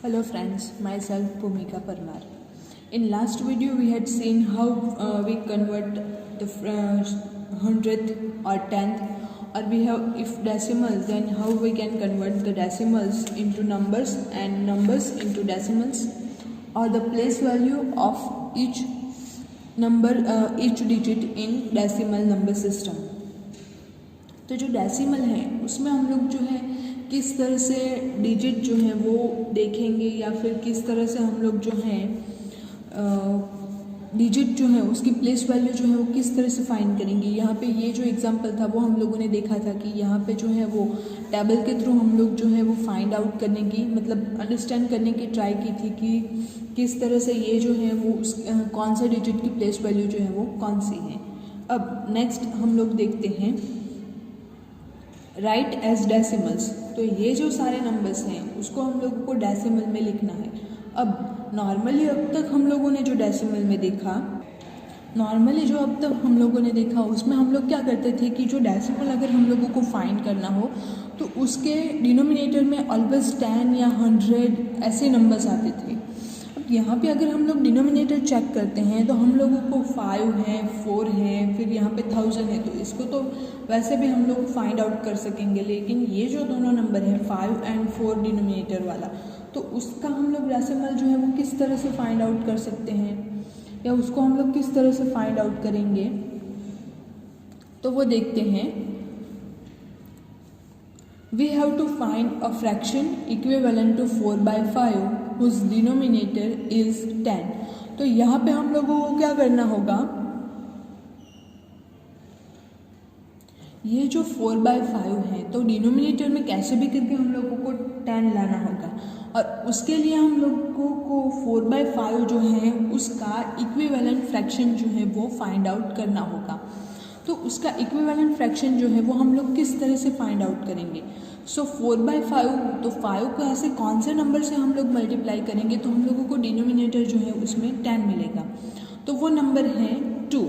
Hello friends, myself Bhumika Parmar. In last video we had seen how we convert the hundredth or tenth, or we have if decimals, then how we can convert the decimals into numbers and numbers into decimals, or the place value of each number each digit in decimal number system. तो जो decimal है उसमें हम लोग जो है किस तरह से डिजिट जो है वो देखेंगे, या फिर किस तरह से हम लोग जो है डिजिट जो है उसकी प्लेस वैल्यू जो है वो किस तरह से फाइंड करेंगे। यहाँ पे ये जो एग्जांपल था वो हम लोगों ने देखा था कि यहाँ पे जो है वो टेबल के थ्रू हम लोग जो है वो फाइंड आउट करने की मतलब अंडरस्टैंड करने की ट्राई की थी कि किस तरह से ये जो है वो कौन सा डिजिट की प्लेस वैल्यू जो है वो कौन सी है। अब नेक्स्ट हम लोग देखते हैं राइट एज डेसिमल्स। तो ये जो सारे नंबर्स हैं उसको हम लोगों को डेसिमल में लिखना है। अब नॉर्मली अब तक हम लोगों ने जो डेसिमल में देखा उसमें हम लोग क्या करते थे कि जो डेसिमल अगर हम लोगों को फाइंड करना हो तो उसके डिनोमिनेटर में ऑलवेज 10 या 100 ऐसे नंबर्स आते थे। अब यहाँ पे अगर हम लोग डिनोमिनेटर चेक करते हैं तो हम लोगों को 5 है, 4 है, फिर यहाँ पे 1000 है, तो इसको तो वैसे भी हम लोग फाइंड आउट कर सकेंगे। लेकिन ये जो दोनों नंबर है 5 and 4 डिनोमिनेटर वाला, तो उसका हम लोग डेसिमल जो है वो किस तरह से फाइंड आउट कर सकते हैं, या उसको हम लोग किस तरह से फाइंड आउट करेंगे, तो वो देखते हैं। We have to find a fraction equivalent to 4/5 whose denominator is 10। तो यहाँ पे हम लोगों को क्या करना होगा, ये जो 4/5 है तो डिनोमिनेटर में कैसे भी करके हम लोगों को 10 लाना होगा, और उसके लिए हम लोगों को 4/5 जो है उसका इक्विवेलेंट फ्रैक्शन जो है वो फाइंड आउट करना होगा। तो उसका इक्विवेलेंट फ्रैक्शन जो है वो हम लोग किस तरह से फाइंड आउट करेंगे। सो 4/5, तो 5 को ऐसे कौन से नंबर से हम लोग मल्टीप्लाई करेंगे तो हम लोगों को डिनोमिनेटर जो है उसमें 10 मिलेगा। तो वो नंबर है 2।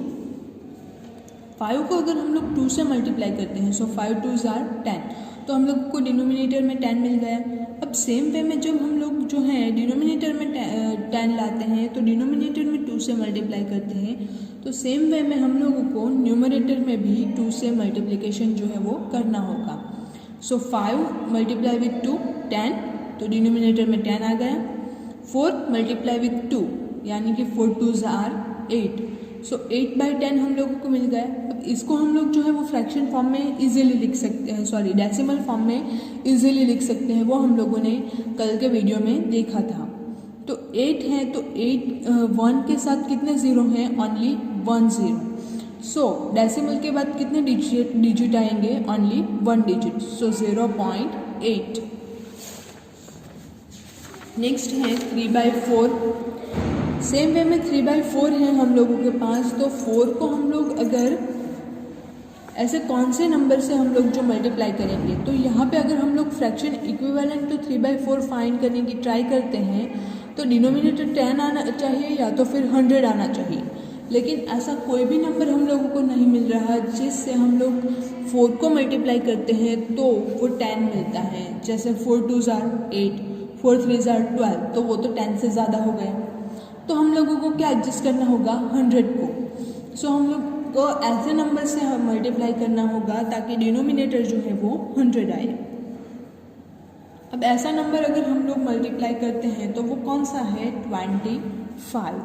5 को अगर हम लोग 2 से मल्टीप्लाई करते हैं, सो 5 2s are 10, तो हम लोग को डिनोमिनेटर में 10 मिल गया। अब सेम वे में जब हम लोग जो है डिनोमिनेटर में 10 लाते हैं तो डिनोमिनेटर में 2 से मल्टीप्लाई करते हैं, तो सेम वे में हम लोगों को न्यूमरेटर में भी 2 से मल्टीप्लिकेशन जो है वो करना होगा। सो 5 मल्टीप्लाई विथ 2 10, तो डिनोमिनेटर में 10 आ गया। 4 मल्टीप्लाई विथ 2 यानी कि 4 2s are 8, सो 8/10 हम लोगों को मिल गया। अब इसको हम लोग जो है वो फ्रैक्शन फॉर्म में इजीली लिख सकते हैं, सॉरी डेसिमल फॉर्म में इजीली लिख सकते हैं, वो हम लोगों ने कल के वीडियो में देखा था। तो 8 है, तो 8 1 के साथ कितने ज़ीरो हैं, ओनली 1 0। सो डेसिमल के बाद कितने डिजिट आएंगे, ओनली 1 डिजिट, सो 0.8। नेक्स्ट है 3/4। सेम वे में 3/4 है हम लोगों के पास, तो 4 को हम लोग अगर ऐसे कौन से नंबर से हम लोग जो मल्टीप्लाई करेंगे, तो यहाँ पे अगर हम लोग फ्रैक्शन इक्विवेलेंट टू 3/4 फाइंड करने की ट्राई करते हैं तो डिनोमिनेटर 10 आना चाहिए या तो फिर 100 आना चाहिए। लेकिन ऐसा कोई भी नंबर हम लोगों को नहीं मिल रहा जिससे हम लोग 4 को मल्टीप्लाई करते हैं तो वो 10 मिलता है। जैसे 4 2s are 8, 4 3s are 12, तो वो तो 10 से ज़्यादा हो गए। तो हम लोगों को क्या एडजस्ट करना होगा, 100 को। सो हम लोग को ऐसे नंबर से मल्टीप्लाई करना होगा ताकि डिनोमिनेटर जो है वो 100 आए। अब ऐसा नंबर अगर हम लोग मल्टीप्लाई करते हैं तो वो कौन सा है, 25।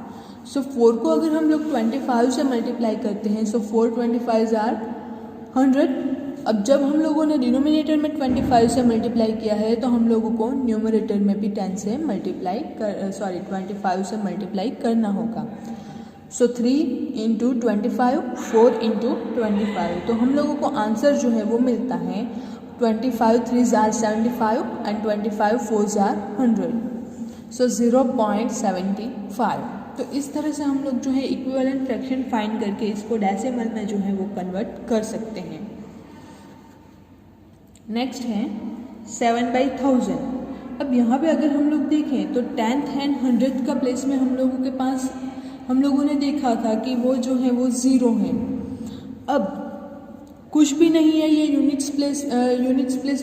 सो 4 को अगर हम लोग 25 से मल्टीप्लाई करते हैं, सो 4 25s are 100। अब जब हम लोगों ने डिनोमिनेटर में 25 से मल्टीप्लाई किया है तो हम लोगों को न्यूमरेटर में भी 25 से मल्टीप्लाई करना होगा। सो 3 × 25, 4 × 25, तो हम लोगों को आंसर जो है वो मिलता है 25 3s are 75 and 25 4s are 100, सो 0.75। तो इस तरह से हम लोग जो है इक्विवेलेंट फ्रैक्शन फाइंड करके इसको डेसिमल में जो है वो कन्वर्ट कर सकते हैं। नेक्स्ट है 7/1000। अब यहाँ पे अगर हम लोग देखें तो 10th and 100th का प्लेस में हम लोगों ने देखा था कि वो जो है वो 0 है। अब कुछ भी नहीं है, ये यूनिट्स प्लेस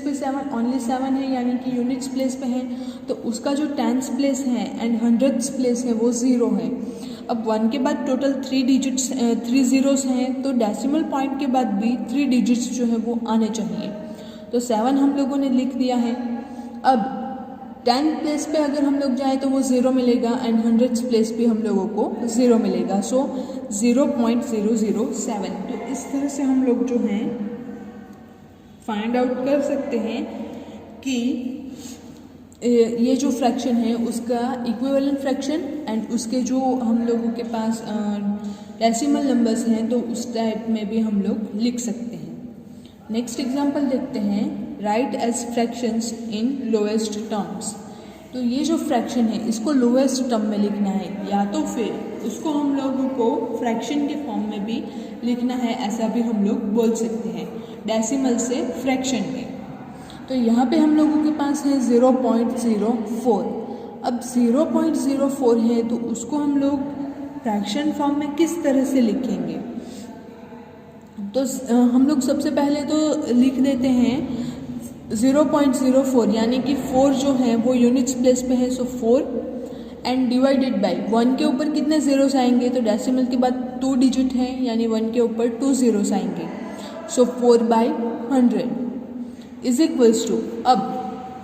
पे 7 ओनली 7 है, यानी कि यूनिट्स प्लेस पे है, तो उसका जो टेंस प्लेस है एंड हंड्रेड्स प्लेस है वो 0 है। अब 1 के बाद टोटल 3 ज़ीरोस हैं, तो डेसिमल पॉइंट के बाद भी 3 डिजिट्स जो है वो आने चाहिए। तो 7 हम लोगों ने लिख दिया है। अब 10 प्लेस पे अगर हम लोग जाएँ तो वो 0 मिलेगा एंड हंड्रेड्स प्लेस पे हम लोगों को 0 मिलेगा, सो 0.007। तो इस तरह से हम लोग जो हैं फाइंड आउट कर सकते हैं कि ये जो फ्रैक्शन है उसका इक्विवेलेंट फ्रैक्शन एंड उसके जो हम लोगों के पास डेसिमल नंबर्स हैं तो उस टाइप में भी हम लोग लिख सकते हैं। नेक्स्ट एग्जांपल देखते हैं, राइट एज फ्रैक्शंस इन लोएस्ट टर्म्स। तो ये जो फ्रैक्शन है इसको लोएस्ट टर्म में लिखना है, या तो फिर उसको हम लोगों को फ्रैक्शन के फॉर्म में भी लिखना है, ऐसा भी हम लोग बोल सकते हैं, डेसिमल से फ्रैक्शन में। तो यहाँ पे हम लोगों के पास है 0.04। अब 0.04 है तो उसको हम लोग फ्रैक्शन फॉर्म में किस तरह से लिखेंगे? तो हम लोग सबसे पहले तो लिख देते हैं 0.04, यानी कि 4 जो है वो यूनिट्स प्लेस पे है, सो 4 एंड डिवाइडेड बाय 1 के ऊपर कितने ज़ीरोस आएंगे, तो डेसिमल के बाद 2 डिजिट है यानी 1 के ऊपर 2 ज़ीरोस आएंगे, सो 4/100 इज इक्वल्स टू, अब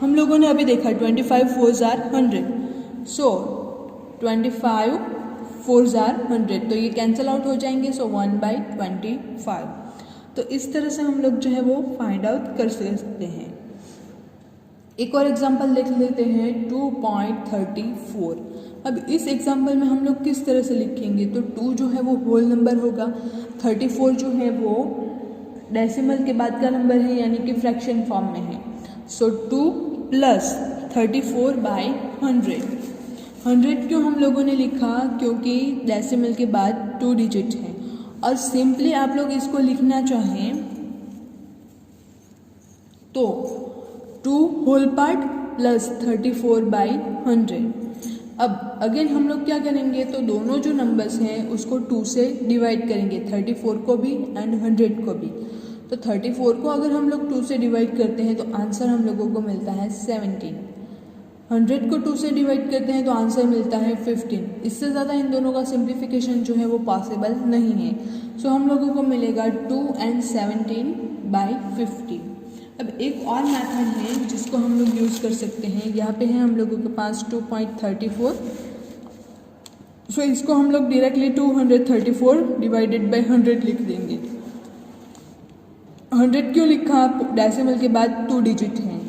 हम लोगों ने अभी देखा 25 4s are 100, so 25 4s are 100, तो ये कैंसिल आउट हो जाएंगे, सो 1/25। तो इस तरह से हम लोग जो है वो फाइंड आउट कर सकते हैं। एक और एग्जांपल देख लेते हैं 2.34। अब इस एग्जांपल में हम लोग किस तरह से लिखेंगे, तो 2 जो है वो होल नंबर होगा, 34 जो है वो डेसिमल के बाद का नंबर है यानी कि फ्रैक्शन फॉर्म में है, सो 2 + 34/100। 100 क्यों हम लोगों ने लिखा, क्योंकि डेसिमल के बाद 2 डिजिट है, और सिंपली आप लोग इसको लिखना चाहें तो 2 होल पार्ट + 34/100। अब अगेन हम लोग क्या करेंगे, तो दोनों जो नंबर्स हैं उसको 2 से डिवाइड करेंगे, 34 को भी एंड 100 को भी। तो 34 को अगर हम लोग 2 से डिवाइड करते हैं तो आंसर हम लोगों को मिलता है 17। 100 को 2 से डिवाइड करते हैं तो आंसर मिलता है 15। इससे ज़्यादा इन दोनों का सिंप्लीफिकेशन जो है वो पॉसिबल नहीं है, सो हम लोगों को मिलेगा 2 and 17/50। अब एक और मेथड है जिसको हम लोग यूज़ कर सकते हैं, यहाँ पे है हम लोगों के पास 2.34, सो इसको हम लोग डायरेक्टली 234 डिवाइडेड बाय 100 लिख देंगे। 100 क्यों लिखा, डेसिमल के बाद 2 डिजिट हैं,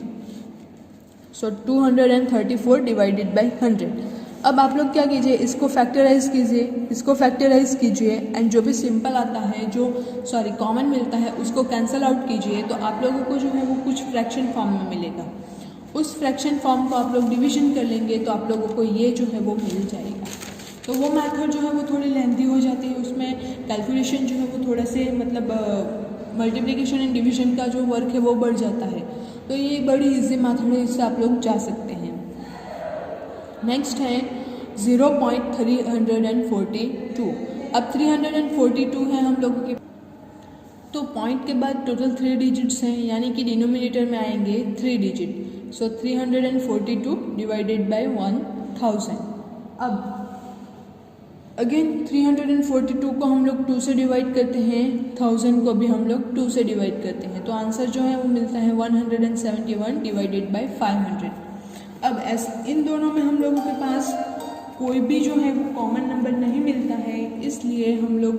सो 234 डिवाइडेड बाय 100। अब आप लोग क्या कीजिए, इसको फैक्टराइज कीजिए एंड जो भी सिंपल आता है, जो कॉमन मिलता है उसको कैंसिल आउट कीजिए, तो आप लोगों को जो है वो कुछ फ्रैक्शन फॉर्म में मिलेगा। उस फ्रैक्शन फॉर्म को आप लोग डिवीजन कर लेंगे तो आप लोगों को ये जो है वो मिल जाएगा। तो वो मेथड जो है वो थोड़ी लेंथी हो जाती है, उसमें कैलकुलेशन जो है वो थोड़ा से मतलब मल्टीप्लिकेशन एंड डिवीजन का जो वर्क है वो बढ़ जाता है। तो ये बड़ी इजी मेथड है, इससे आप लोग जा सकते हैं। नेक्स्ट है 0.342। अब 342 है हम लोगों के, तो पॉइंट के बाद टोटल 3 डिजिट्स हैं यानी कि डिनोमिनेटर में आएंगे 3 डिजिट, सो 342 डिवाइडेड बाय 1000। अब अगेन 342 को हम लोग 2 से डिवाइड करते हैं, 1000 को भी हम लोग 2 से डिवाइड करते हैं, तो आंसर जो है वो मिलता है 171 डिवाइडेड बाय 500। अब इन दोनों में हम लोगों के पास कोई भी जो है वो कॉमन नंबर नहीं मिलता है, इसलिए हम लोग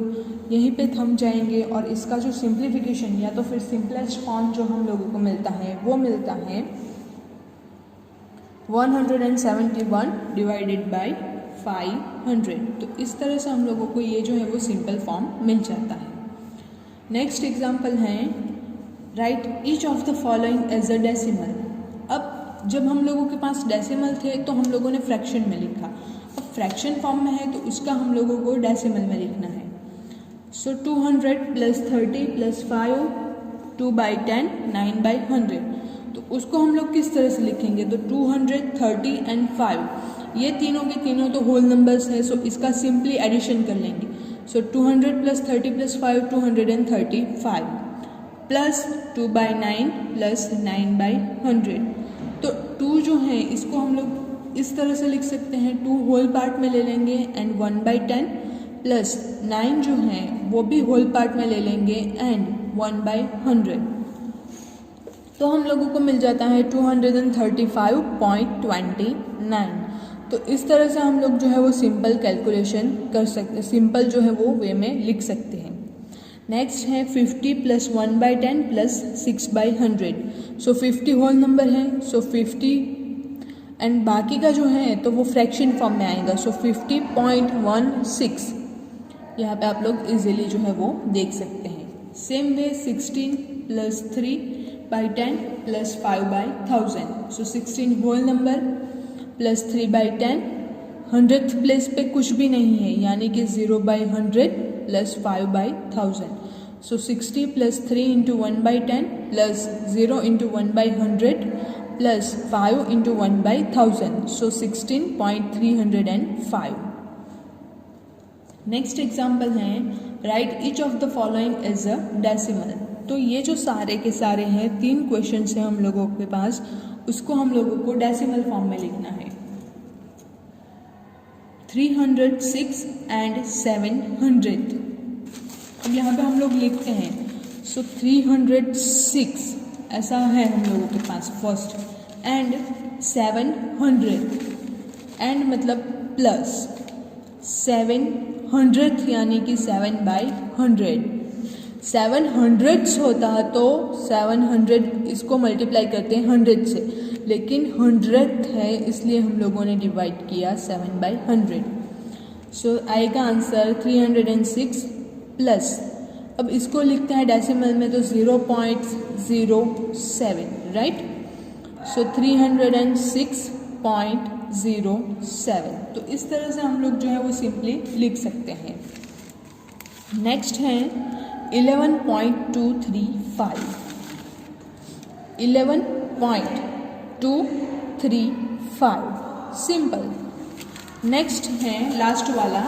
यहीं पे थम जाएंगे और इसका जो सिंप्लीफिकेशन या तो फिर सिंपलेस्ट फॉर्म जो हम लोगों को मिलता है वो मिलता है 171 डिवाइडेड बाय 500। तो इस तरह से हम लोगों को ये जो है वो सिंपल फॉर्म मिल जाता है। नेक्स्ट एग्जांपल है, write each of the following as a decimal. अब जब हम लोगों के पास डेसिमल थे तो हम लोगों ने फ्रैक्शन में लिखा, अब फ्रैक्शन फॉर्म में है तो उसका हम लोगों को डेसिमल में लिखना है, सो 200 + 30 + 5 2/10 9/100। तो उसको हम लोग किस तरह से लिखेंगे, तो 200 30 एंड 5 ये तीनों के तीनों तो होल नंबर्स है, सो इसका सिंपली एडिशन कर लेंगे, सो 200 + 30 + 5 235 प्लस 2/9 प्लस 9/100। तो 2 जो है इसको हम लोग इस तरह से लिख सकते हैं, 2 होल पार्ट में ले लेंगे एंड 1/10 प्लस 9 जो है वो भी होल पार्ट में ले लेंगे एंड 1/100। तो हम लोगों को मिल जाता है 235.29। तो इस तरह से हम लोग जो है वो सिंपल कैलकुलेशन कर सकते हैं, सिंपल जो है वो वे में लिख सकते हैं। नेक्स्ट है 50 प्लस 1/10 प्लस 6/100। सो 50 होल नंबर है, सो 50 एंड बाकी का जो है तो वो फ्रैक्शन फॉर्म में आएगा। सो 50.16 यहाँ पे आप लोग इजीली जो है वो देख सकते हैं। Same way 16 plus 3/10 plus 5/1000। So 16 whole number plus 3/10, 100th place पे कुछ भी नहीं है यानी कि 0/100 plus 5/1000। So 60 plus 3 into 1/10 plus 0 into 1/100 plus 5 into 1/1000। So 16.305। Next example है write each of the following as a decimal. तो ये जो सारे के सारे हैं 3 क्वेश्चन हैं हम लोगों के पास, उसको हम लोगों को डेसिमल फॉर्म में लिखना है। 306 एंड 700। अब यहाँ पे हम लोग लिखते हैं। सो 306 ऐसा है हम लोगों के पास फर्स्ट, एंड 700 एंड मतलब प्लस 700th यानी कि 7/100। 700 होता है तो 700 इसको मल्टीप्लाई करते हैं 100 से, लेकिन 100th है इसलिए हम लोगों ने डिवाइड किया 7/100। सो आएगा आंसर 306 प्लस, अब इसको लिखते हैं डेसिमल में तो 0.07, राइट। सो 306.07। तो इस तरह से हम लोग जो है वो सिंपली लिख सकते हैं। नेक्स्ट है 11.235। 11.235 सिंपल। नेक्स्ट है लास्ट वाला,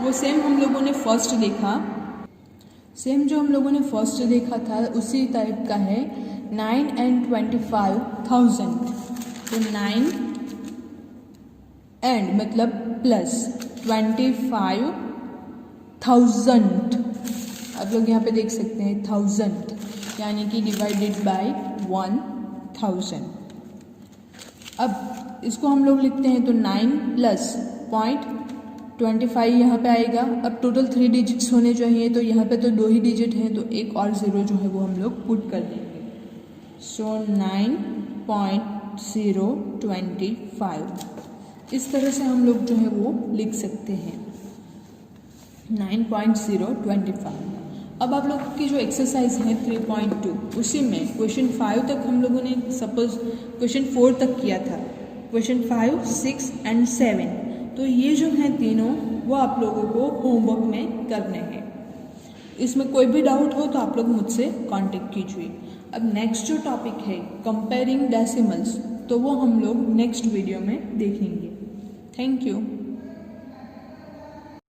वो सेम हम लोगों ने फर्स्ट देखा, सेम जो हम लोगों ने फर्स्ट देखा था उसी टाइप का है। 9 and 25,000। तो 9 एंड मतलब प्लस 25,000, आप लोग यहाँ पे देख सकते हैं 1000 यानी कि डिवाइडेड बाय 1000। अब इसको हम लोग लिखते हैं तो 9 प्लस 0.25 यहाँ पे आएगा। अब टोटल 3 डिजिट्स होने चाहिए, तो यहाँ पे तो 2 ही डिजिट हैं तो एक और 0 जो है वो हम लोग पुट कर देंगे। सो 9.025 इस तरह से हम लोग जो है वो लिख सकते हैं 9.025। अब आप लोगों की जो एक्सरसाइज है 3.2, उसी में क्वेश्चन 5 तक हम लोगों ने सपोज क्वेश्चन 4 तक किया था, क्वेश्चन 5, 6 एंड 7। तो ये जो हैं तीनों वो आप लोगों को होमवर्क में करने हैं। इसमें कोई भी डाउट हो तो आप लोग मुझसे कांटेक्ट कीजिए। अब नेक्स्ट जो टॉपिक है कंपेयरिंग डेसिमल्स, तो वो हम लोग नेक्स्ट वीडियो में देखेंगे। Thank you.